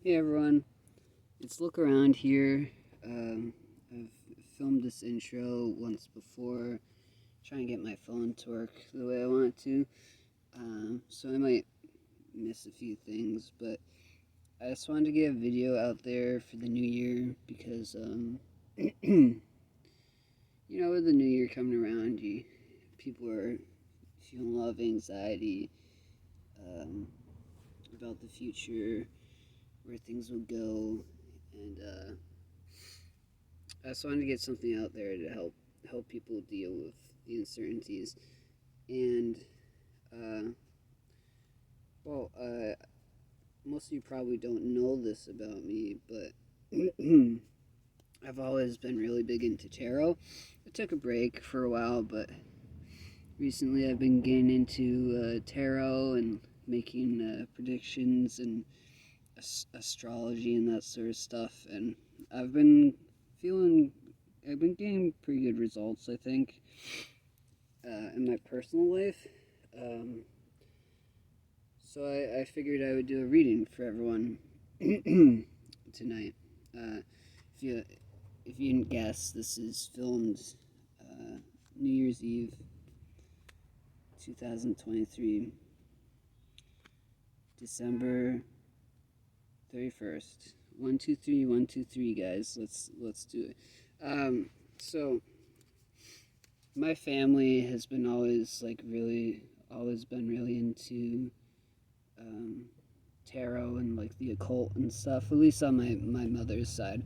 Hey everyone, it's Look Around here. I've filmed this intro once before, trying to get my phone to work the way I want it to. So I might miss a few things, but I just wanted to get a video out there for the new year because, with the new year coming around, people are feeling a lot of anxiety um, about the future, where things will go, and I just wanted to get something out there to help people deal with the uncertainties. And uh, well, most of you probably don't know this about me, but I've always been really big into tarot. I took a break for a while, but recently I've been getting into tarot and making predictions and astrology and that sort of stuff. And I've been feeling, I've been getting pretty good results, I think, in my personal life. Um, so I figured I would do a reading for everyone tonight. Uh, if you if you didn't guess, this is filmed New Year's Eve, 2023, December 31st. 1, 2, 3, 1, 2, 3, guys. Let's do it. So my family has been always been really into um, tarot and like the occult and stuff. At least on my mother's side.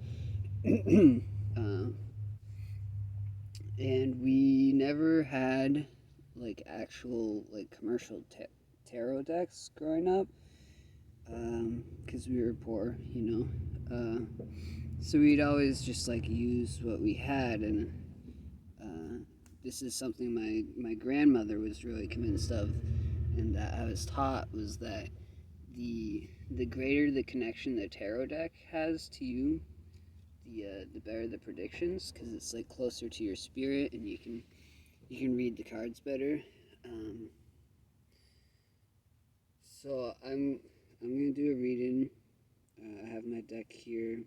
uh, and we never had like actual like commercial tarot decks growing up because we were poor, so we'd always just like use what we had, and this is something my grandmother was really convinced of, and that I was taught was that the greater the connection the tarot deck has to you, the better the predictions, because it's like closer to your spirit, and you can read the cards better. Um, so I'm gonna do a reading. I have my deck here,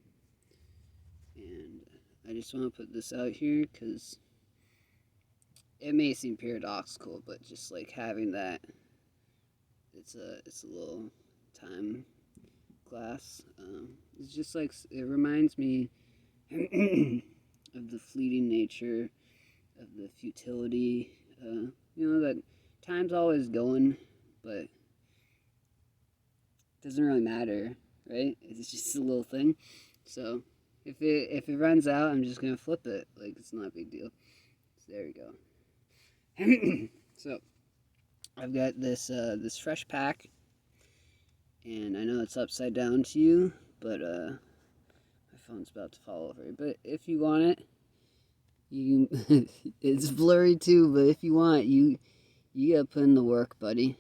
and I just want to put this out here because it may seem paradoxical, but just like having that, it's a little time glass. It's just like it reminds me of the fleeting nature, of the futility. That time's always going, but it doesn't really matter, right? It's just a little thing. So if it runs out, I'm just gonna flip it. Like it's not a big deal. So there we go. So I've got this fresh pack, and I know it's upside down to you, but my phone's about to fall over. But if you want it, you it's blurry too. But if you want, you gotta put in the work, buddy.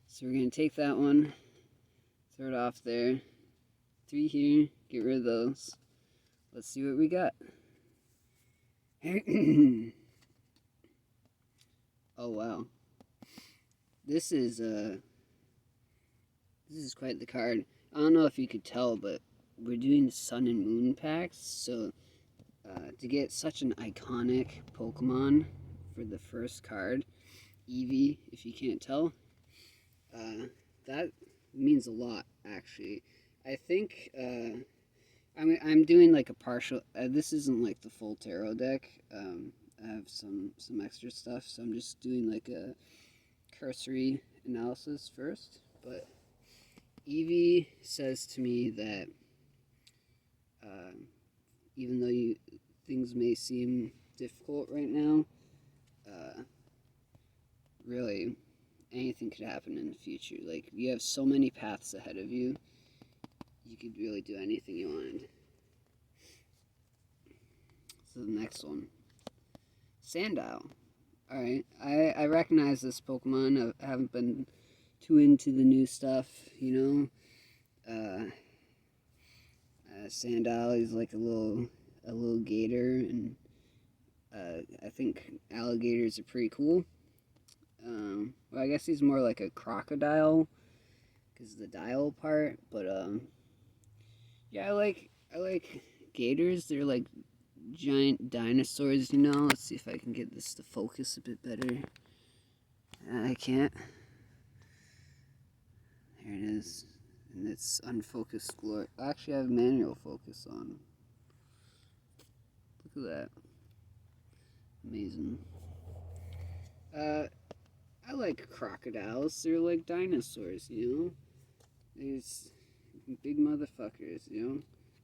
So we're gonna take that one, throw it off there. 3 here, get rid of those. Let's see what we got. Oh wow, this is quite the card. I don't know if you could tell, but we're doing sun and moon packs. So to get such an iconic Pokemon for the first card, Eevee, if you can't tell, that means a lot, actually. I think I'm doing like a partial. This isn't like the full tarot deck. I have some extra stuff, so I'm just doing like a cursory analysis first. But Eevee says to me that uh, even though things may seem difficult right now, uh, really anything could happen in the future. Like you have so many paths ahead of you, you could really do anything you wanted. So the next one, Sandile. All right, I recognize this Pokemon. I haven't been too into the new stuff, Sandile is like a little gator, and I think alligators are pretty cool. Well, I guess he's more like a crocodile because of the dial part, but Yeah, I like gators. They're like giant dinosaurs, you know. Let's see if I can get this to focus a bit better. I can't. There it is. And it's unfocused glory. Actually, I have manual focus on. Look at that. Amazing. Uh, I like crocodiles. They're like dinosaurs, you know? There's big motherfuckers, you know?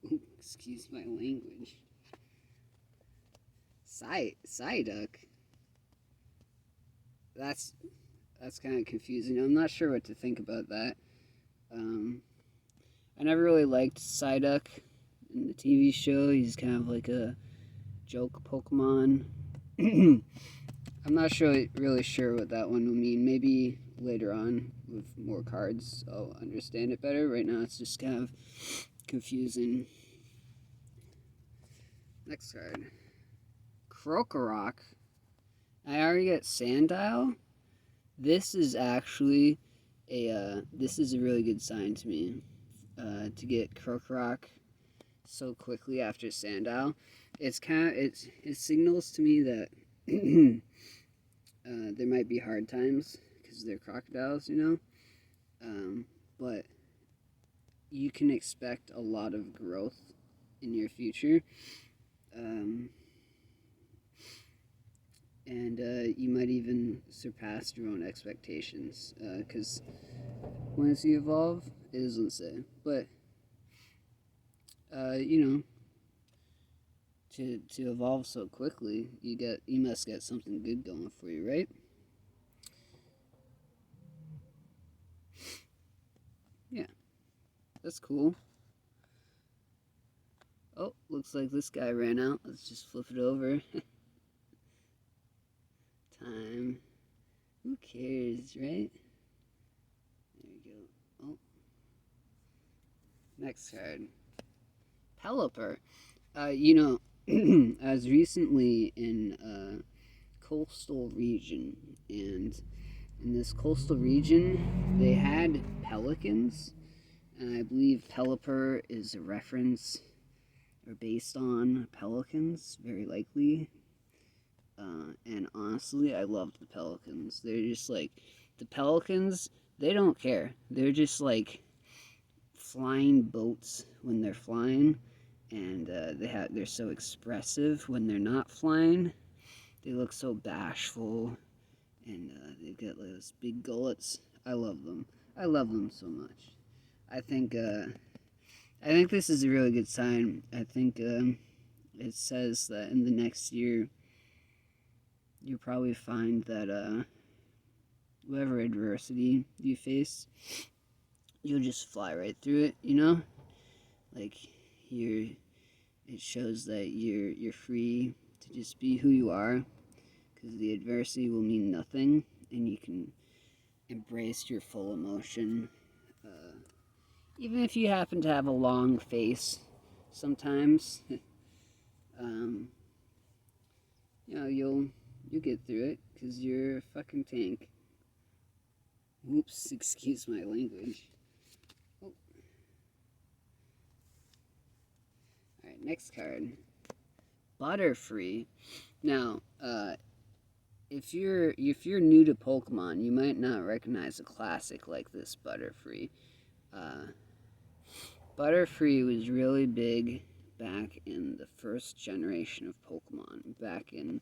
Ooh, excuse my language. Psyduck? That's kind of confusing. I'm not sure what to think about that. Um, I never really liked Psyduck in the TV show. He's kind of like a joke Pokemon. I'm not really sure what that one will mean. Maybe later on with more cards I'll understand it better. Right now it's just kind of confusing. Next card. Krokorok. I already got Sandile. This is actually this is a really good sign to me. To get Krokorok so quickly after Sandile. It signals to me that there might be hard times because they're crocodiles, you know. But you can expect a lot of growth in your future. And you might even surpass your own expectations because once you evolve, it doesn't say. But, you know, to evolve so quickly, you must get something good going for you, right? Yeah, that's cool. Oh, looks like this guy ran out. Let's just flip it over. Time. Who cares, right? There we go. Oh, next card. Pelipper. You know, I was recently in a coastal region, and in this coastal region, they had pelicans, and I believe Pelipper is a reference or based on pelicans, very likely. And honestly, I love the pelicans. They're just like the pelicans. They don't care. They're just like flying boats when they're flying, and they're so expressive when they're not flying. They look so bashful, and they've got those big gullets. I love them. I love them so much. I think I think this is a really good sign. I think it says that in the next year you'll probably find that whatever adversity you face, you'll just fly right through it. You know, like you're. It shows that you're free to just be who you are, because the adversity will mean nothing, and you can embrace your full emotion. Even if you happen to have a long face, sometimes, um, you know you'll get through it because you're a fucking tank. Oops, excuse my language. Oh. All right, next card. Butterfree. Now, if you're new to Pokemon, you might not recognize a classic like this Butterfree. Uh, Butterfree was really big back in the first generation of Pokemon, back in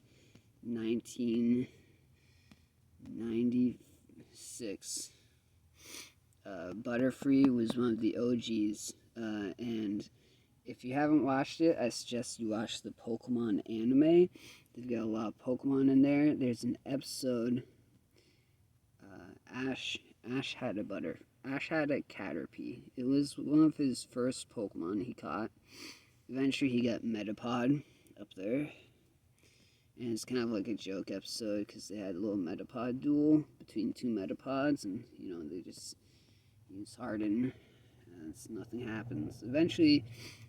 1996. Butterfree was one of the OGs, and if you haven't watched it, I suggest you watch the Pokemon anime. They've got a lot of Pokemon in there. There's an episode. Ash had a Caterpie. It was one of his first Pokemon he caught. Eventually, he got Metapod up there, and it's kind of like a joke episode because they had a little Metapod duel between two Metapods, and you know they just use Harden, and nothing happens. Eventually,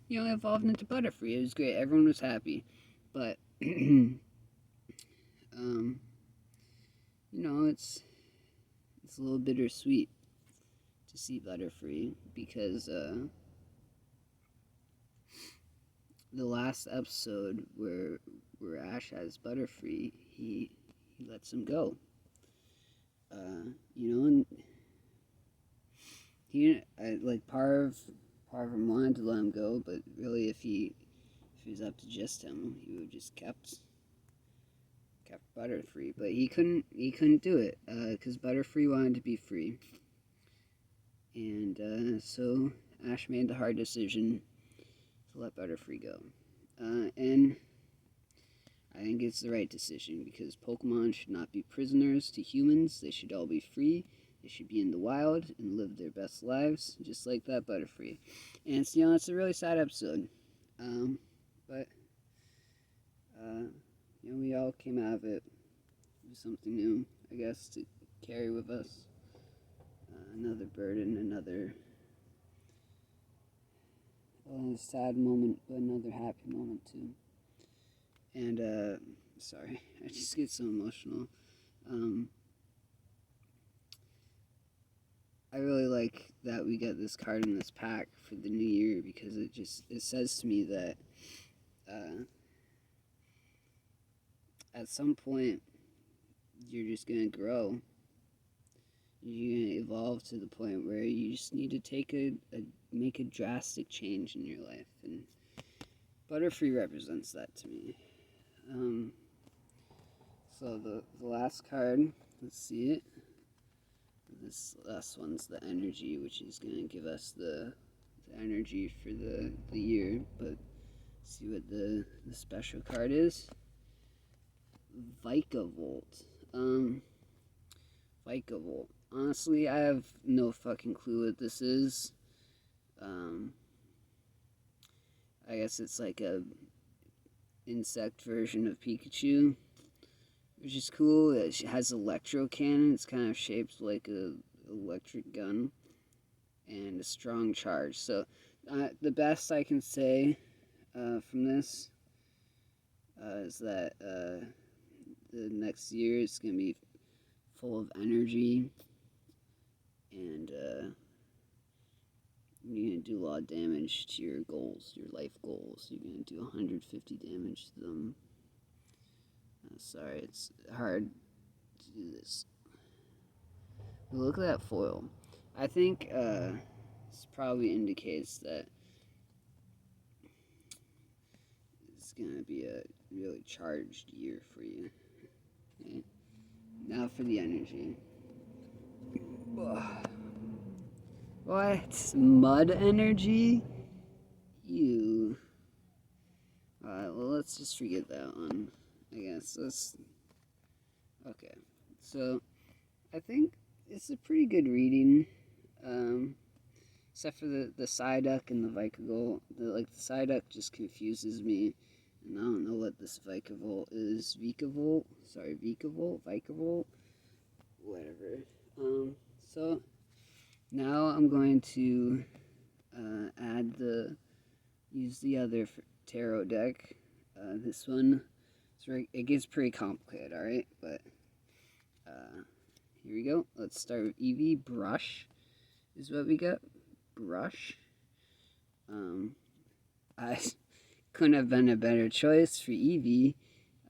you know, it evolved into Butterfree. It was great. Everyone was happy, but you know, it's a little bittersweet to see Butterfree because the last episode where Ash has Butterfree, he lets him go. And he like part of him wanted to let him go, but really, if he was up to just him, he would have just kept Butterfree. But he couldn't do it because Butterfree wanted to be free, and so Ash made the hard decision to let Butterfree go, and I think it's the right decision because Pokemon should not be prisoners to humans. They should all be free. They should be in the wild and live their best lives, just like that Butterfree. And it's a really sad episode. But we all came out of it with something new, I guess, to carry with us. Another burden, another sad moment, but another happy moment too. And sorry, I just get so emotional. I really like that we get this card in this pack for the new year because it says to me that at some point you're just gonna grow. You're gonna evolve to the point where you just need to make a drastic change in your life, and Butterfree represents that to me. So the last card, let's see it. This last one's the energy, which is going to give us the energy for the year. But see what the special card is. Vikavolt. Vikavolt. Honestly, I have no fucking clue what this is. I guess it's like a insect version of Pikachu, which is cool. It has electro cannon. It's kind of shaped like a electric gun and a strong charge. So the best I can say from this is that the next year is going to be full of energy, and you're going to do a lot of damage to your goals, your life goals. You're going to do 150 damage to them. Sorry, it's hard to do this. But look at that foil. I think this probably indicates that it's going to be a really charged year for you. Okay? Now for the energy. Ugh. What? Mud energy? Ew. Alright, well, let's just forget that one. I guess okay. So I think it's a pretty good reading, except for the Psyduck and the Vikavolt. The Psyduck just confuses me, and I don't know what this Vikavolt is. Vikavolt, whatever. So now I'm going to use the other tarot deck. This one. It gets pretty complicated, alright? But, here we go. Let's start with Eevee. Brush is what we got. Brush. I couldn't have been a better choice for Eevee.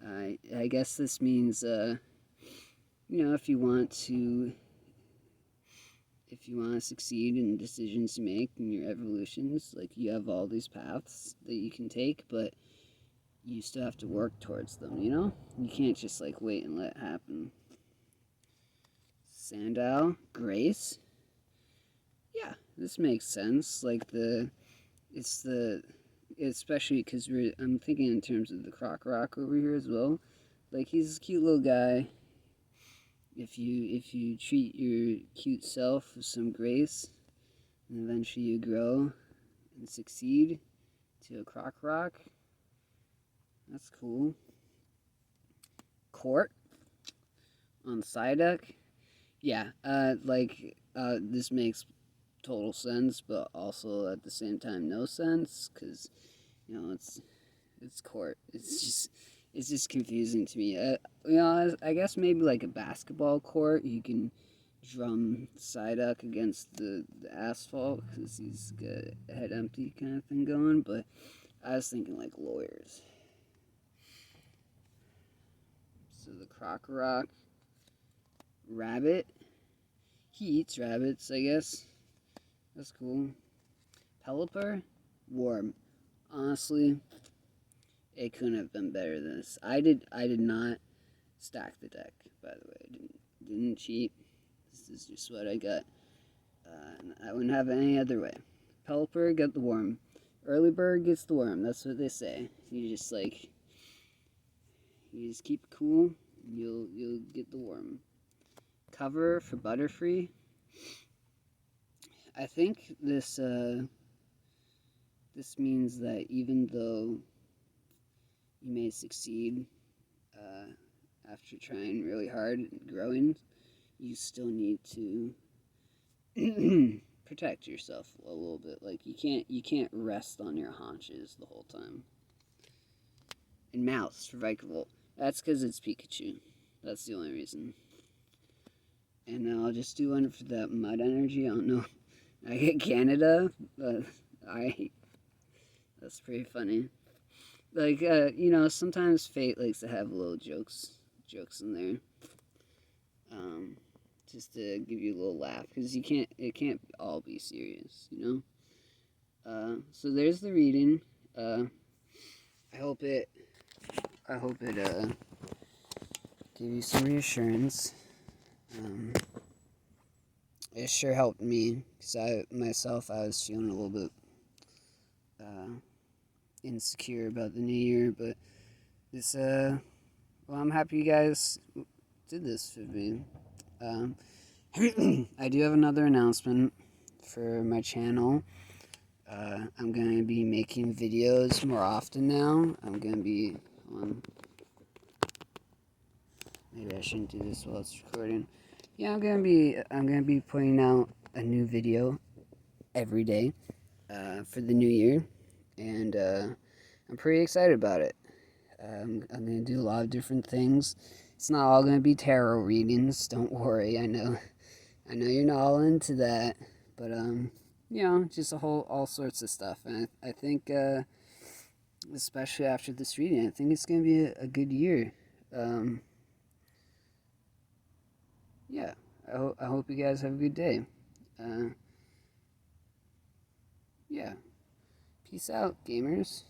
I guess this means, if you want to succeed in decisions you make in your evolutions, like, you have all these paths that you can take, but you still have to work towards them, You can't just, wait and let it happen. Sandile, Grace. Yeah, this makes sense. Especially because I'm thinking in terms of the Croc Rock over here as well. He's a cute little guy. If you treat your cute self with some grace, and eventually you grow and succeed to a Croc Rock. That's cool. Court on Psyduck. Yeah, this makes total sense, but also at the same time no sense, because, it's Court. It's just confusing to me. I guess maybe like a basketball court, you can drum Psyduck against the asphalt because he's got a head empty kind of thing going, but I was thinking like lawyers. So the Crocorock rabbit. He eats rabbits, I guess. That's cool. Pelipper, warm. Honestly, it couldn't have been better than this. I did not stack the deck, by the way. I didn't cheat. This is just what I got. I wouldn't have it any other way. Pelipper got the worm. Early bird gets the worm. That's what they say. You just keep it cool. And you'll get the worm. Cover for Butterfree. I think this means that even though you may succeed after trying really hard and growing, you still need to protect yourself a little bit. Like you can't rest on your haunches the whole time. And Mouse for Vikavolt. That's because it's Pikachu. That's the only reason. And I'll just do one for that mud energy. I don't know. I get Canada, but that's pretty funny. Like, sometimes Fate likes to have little jokes in there. Just to give you a little laugh, because it can't all be serious, So there's the reading. I hope it give you some reassurance. It sure helped me, because I was feeling a little bit insecure about the new year, but this, well, I'm happy you guys did this for me. I do have another announcement for my channel. I'm going to be making videos more often now. I'm going to be on... Maybe I shouldn't do this while it's recording. Yeah, I'm gonna be putting out a new video every day for the new year, and I'm pretty excited about it. I'm gonna do a lot of different things. It's not all gonna be tarot readings. Don't worry. I know you're not all into that, but just all sorts of stuff. And I think, especially after this reading, I think it's gonna be a good year. Yeah, I hope you guys have a good day. Yeah. Peace out, gamers.